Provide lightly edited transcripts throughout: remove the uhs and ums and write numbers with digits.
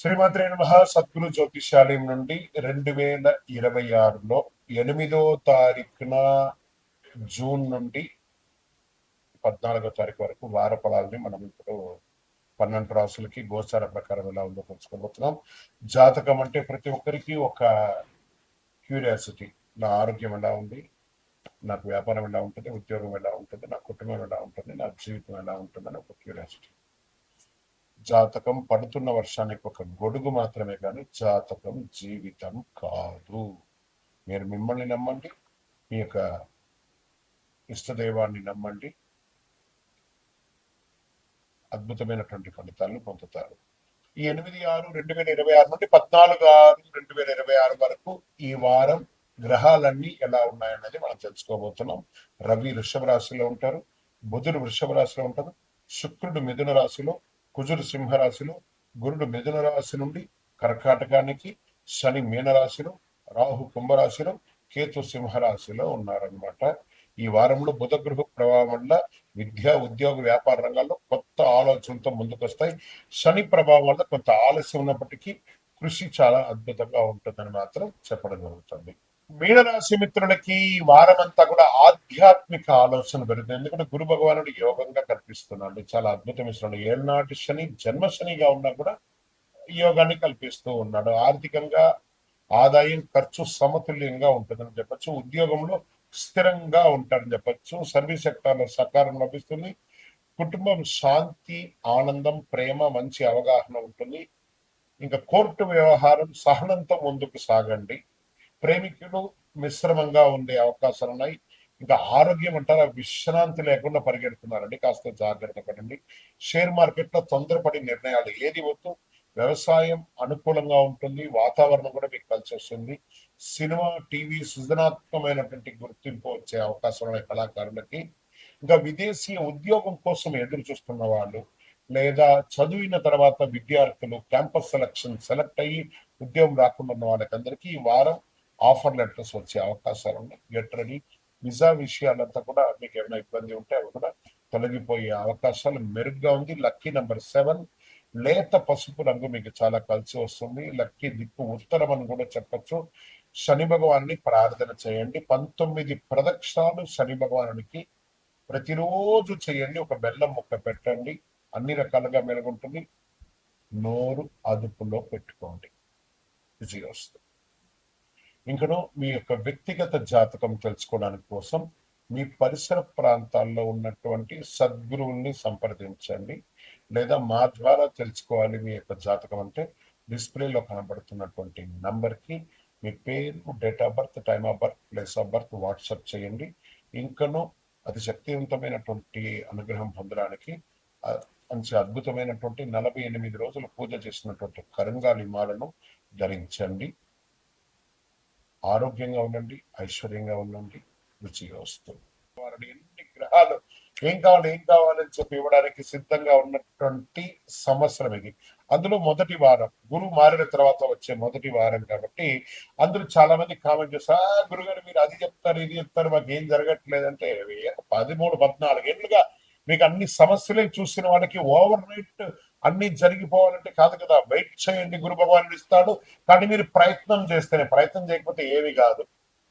శ్రీమాత్రే నమః. సద్గురు జ్యోతిషాలయం నుండి 2026లో 8వ తారీఖున జూన్ నుండి 14వ తారీఖు వరకు వార ఫలాలని మనం ఇప్పుడు 12 రాసులకి గోచార ప్రకారం ఎలా ఉందో తెలుసుకోబోతున్నాం. జాతకం అంటే ప్రతి ఒక్కరికి ఒక క్యూరియాసిటీ. నా ఆరోగ్యం ఎలా ఉంది, నాకు వ్యాపారం ఎలా ఉంటుంది, ఉద్యోగం ఎలా ఉంటుంది, నా కుటుంబం ఎలా ఉంటుంది, నా జీవితం ఎలా ఉంటుందని ఒక క్యూరియాసిటీ. జాతకం పడుతున్న వర్షానికి ఒక గొడుగు మాత్రమే కానీ జాతకం జీవితం కాదు. మీరు మిమ్మల్ని నమ్మండి, మీ యొక్క ఇష్టదైవాన్ని నమ్మండి, అద్భుతమైనటువంటి ఫలితాలను పొందుతారు. ఈ 8/6/2026 నుండి 14/6/2026 వరకు ఈ వారం గ్రహాలన్నీ ఎలా ఉన్నాయన్నది మనం తెలుసుకోబోతున్నాం. రవి వృషభ రాశిలో ఉంటారు, బుధుడు వృషభ రాశిలో ఉంటారు, శుక్రుడు మిథున రాశిలో, కుజుడు సింహరాశిలో, గురుడు మిథున రాశి నుండి కర్కాటకానికి, శని మీనరాశిలో, రాహు కుంభరాశిలో, కేతు సింహరాశిలో ఉన్నారనమాట. ఈ వారంలో బుధ గృహ ప్రభావం వల్ల విద్య, ఉద్యోగ, వ్యాపార రంగాల్లో కొత్త ఆలోచనలతో ముందుకొస్తాయి. శని ప్రభావం వల్ల కొంత ఆలస్యం ఉన్నప్పటికీ కృషి చాలా అద్భుతంగా ఉంటుందని మాత్రం చెప్పడం జరుగుతుంది. మీనరాశి మిత్రులకి వారం అంతా కూడా ఆధ్యాత్మిక ఆలోచన పెరుగుతుంది. ఎందుకంటే గురు భగవానుడు యోగంగా కల్పిస్తున్నాడు. చాలా అద్భుతమిస్తున్నాడు. ఏళ్ళనాటి శని జన్మ శనిగా ఉన్నా కూడా యోగాన్ని కల్పిస్తూ ఉన్నాడు. ఆర్థికంగా ఆదాయం ఖర్చు సమతుల్యంగా ఉంటుందని చెప్పచ్చు. ఉద్యోగంలో స్థిరంగా ఉంటారని చెప్పచ్చు. సర్వీస్ సెక్టార్లో సహకారం లభిస్తుంది. కుటుంబం శాంతి, ఆనందం, ప్రేమ, మంచి అవగాహన ఉంటుంది. ఇంకా కోర్టు వ్యవహారం సహనంతో ముందుకు సాగండి. ప్రేమికులు మిశ్రమంగా ఉండే అవకాశాలు ఉన్నాయి. ఇంకా ఆరోగ్యం అంటారా, విశ్రాంతి లేకుండా పరిగెడుతున్నారండి, కాస్త జాగ్రత్త పడండి. షేర్ మార్కెట్ లో తొందరపడి నిర్ణయాలు ఏది వద్దు. వ్యవసాయం అనుకూలంగా ఉంటుంది, వాతావరణం కూడా మీకు కలిసి వస్తుంది. సినిమా, టీవీ సృజనాత్మకమైనటువంటి గుర్తింపు వచ్చే అవకాశాలు ఉన్నాయి కళాకారులకి. ఇంకా విదేశీ ఉద్యోగం కోసం ఎదురు చూస్తున్న వాళ్ళు, లేదా చదివిన తర్వాత విద్యార్థులు క్యాంపస్ సెలెక్ట్ అయ్యి ఉద్యోగం రాకుండా ఉన్న వాళ్ళకందరికీ ఈ వారం ఆఫర్ లెటర్స్ వచ్చే అవకాశాలు ఉన్నాయి. Get ready. విజా విషయాలంతా కూడా మీకు ఏమైనా ఇబ్బంది ఉంటే అవి కూడా తొలగిపోయే అవకాశాలు మెరుగ్గా ఉంది. లక్కీ నెంబర్ 7 లేత పసుపు రంగు మీకు చాలా కలిసి వస్తుంది. లక్కీ దిక్కు ఉత్తరం అని కూడా చెప్పచ్చు. శని భగవాన్ని ప్రార్థన చేయండి. 19 ప్రదక్షిణాలు శని భగవానునికి ప్రతిరోజు చేయండి. ఒక బెల్లం ముక్క పెట్టండి. అన్ని రకాలుగా మెరుగుంటుంది. నోరు అదుపులో పెట్టుకోండి, విజయం వస్తుంది. ఇంకను మీ యొక్క వ్యక్తిగత జాతకం తెలుసుకోవడానికి కోసం మీ పరిసర ప్రాంతాల్లో ఉన్నటువంటి సద్గురువుల్ని సంప్రదించండి. లేదా మా ద్వారా తెలుసుకోవాలి మీ యొక్క జాతకం అంటే డిస్ప్లేలో కనబడుతున్నటువంటి నంబర్కి మీ పేరు, date of birth, time of birth, place of birth WhatsApp చేయండి. ఇంకను అతి శక్తివంతమైనటువంటి అనుగ్రహం పొందడానికి మంచి అద్భుతమైనటువంటి 48 రోజులు పూజ చేసినటువంటి కరంగాలి మాలను ధరించండి. ఆరోగ్యంగా ఉండండి, ఐశ్వర్యంగా ఉండండి, రుచిగా వస్తుంది. వారిని ఎన్ని గ్రహాలు ఏం కావాలని చెప్పి ఇవ్వడానికి సిద్ధంగా ఉన్నటువంటి సంవత్సరం ఇది. అందులో మొదటి వారం, గురువు మారిన తర్వాత వచ్చే మొదటి వారం కాబట్టి అందులో చాలా మంది కామెంట్ చేస్తారు, గురుగారు మీరు అది చెప్తారు, ఇది చెప్తారు, మాకు ఏం జరగట్లేదంటే 13-14 ఏళ్ళుగా మీకు అన్ని సమస్యలే చూసిన వాళ్ళకి ఓవర్ నైట్ అన్ని జరిగిపోవాలంటే కాదు కదా. వెయిట్ చేయండి, గురు భగవానుడు ఇస్తాడు. కానీ మీరు ప్రయత్నం చేస్తేనే, ప్రయత్నం చేయకపోతే ఏమి కాదు.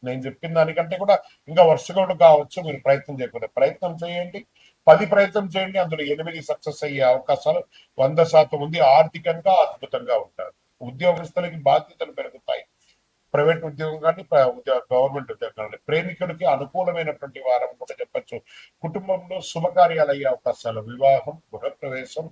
నేను చెప్పిన దానికంటే కూడా ఇంకా వర్షగొడు కావచ్చు. మీరు ప్రయత్నం చేయకపోతే ప్రయత్నం చేయండి. 10 ప్రయత్నం చేయండి, అందులో 8 సక్సెస్ అయ్యే అవకాశాలు 100% ఉంది. ఆర్థికంగా అద్భుతంగా ఉంటారు. ఉద్యోగస్తులకి బాధ్యతలు పెరుగుతాయి. ప్రైవేట్ ఉద్యోగం కానీ గవర్నమెంట్ ఉద్యోగం కానీ. ప్రేమికుడికి అనుకూలమైనటువంటి వారం కూడా చెప్పచ్చు. కుటుంబంలో శుభకార్యాలు అయ్యే అవకాశాలు, వివాహం, గృహప్రవేశం,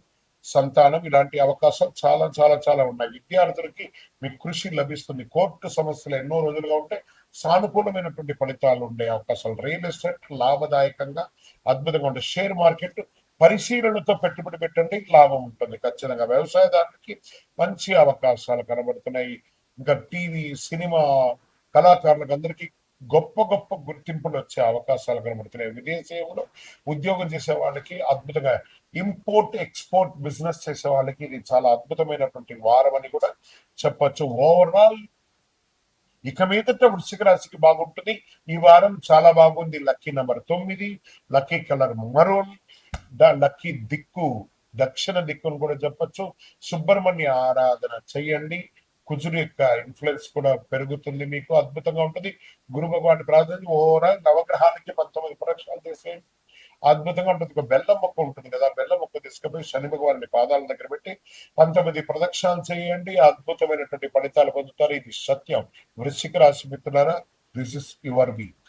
సంతానం ఇలాంటి అవకాశాలు చాలా చాలా చాలా ఉన్నాయి. విద్యార్థులకి మీ కృషి లభిస్తుంది. కోర్టు సమస్యలు ఎన్నో రోజులుగా ఉంటే సానుకూలమైనటువంటి ఫలితాలు ఉండే అవకాశాలు. రియల్ ఎస్టేట్ లాభదాయకంగా అద్భుతంగా ఉంటుంది. షేర్ మార్కెట్ పరిశీలనతో పెట్టుబడి పెట్టండి, లాభం ఉంటుంది ఖచ్చితంగా. వ్యవసాయదారులకి మంచి అవకాశాలు కనబడుతున్నాయి. ఇంకా టీవీ, సినిమా కళాకారులకు అందరికీ గొప్ప గొప్ప గుర్తింపులు వచ్చే అవకాశాలు కనబడుతున్నాయి. విదేశీయంలో ఉద్యోగం చేసే వాళ్ళకి అద్భుతంగా, ఇంపోర్ట్ ఎక్స్పోర్ట్ బిజినెస్ చేసే వాళ్ళకి ఇది చాలా అద్భుతమైనటువంటి వారం అని కూడా చెప్పచ్చు. ఓవరాల్ ఇక మీదట వృశ్చిక రాశికి బాగుంటుంది. ఈ వారం చాలా బాగుంది. Lucky number 9, lucky colour maroon, lucky దిక్కు దక్షిణ దిక్కును కూడా చెప్పొచ్చు. సుబ్రహ్మణ్య ఆరాధన చెయ్యండి. కుజుడు యొక్క ఇన్ఫ్లుయెన్స్ కూడా పెరుగుతుంది, మీకు అద్భుతంగా ఉంటుంది. గురు భగవాన్ ప్రార్థన ఓవరాల్ నవగ్రహాలకి 19 ప్రదక్షిణాలు చేసేయండి, అద్భుతంగా ఉంటుంది. ఒక బెల్లం మొక్క ఉంటుంది కదా, బెల్లం మొక్క తీసుకుపోయి శని భగవాన్ని పాదాల దగ్గర పెట్టి 19 ప్రదక్షిణాలు చేయండి, అద్భుతమైనటువంటి ఫలితాలు పొందుతారు. ఇది సత్యం. వృశ్చిక రాశి మిత్రులారా, దిస్ ఇస్ యువర్ వీక్.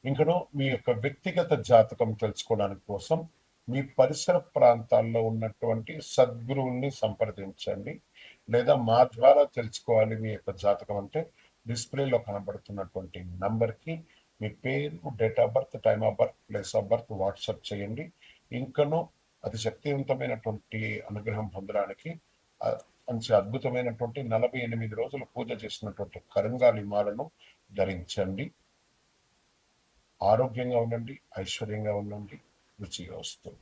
ఇంకను మీ యొక్క వ్యక్తిగత జాతకం తెలుసుకోవడానికి కోసం మీ పరిసర ప్రాంతాల్లో ఉన్నటువంటి సద్గురువుల్ని సంప్రదించండి, లేదా మా ద్వారా తెలుసుకోవాలి మీ యొక్క జాతకం అంటే డిస్ప్లేలో కనబడుతున్నటువంటి నంబర్కి మీ పేరు, date of birth, time of birth, place of birth WhatsApp చేయండి. ఇంకను అతి శక్తివంతమైనటువంటి అనుగ్రహం పొందడానికి మంచి అద్భుతమైనటువంటి 48 రోజులు పూజ చేసినటువంటి కరంగాలి మాలను ధరించండి. ఆరోగ్యంగా ఉండండి, ఐశ్వర్యంగా ఉండండి, రుచిగా వస్తుంది.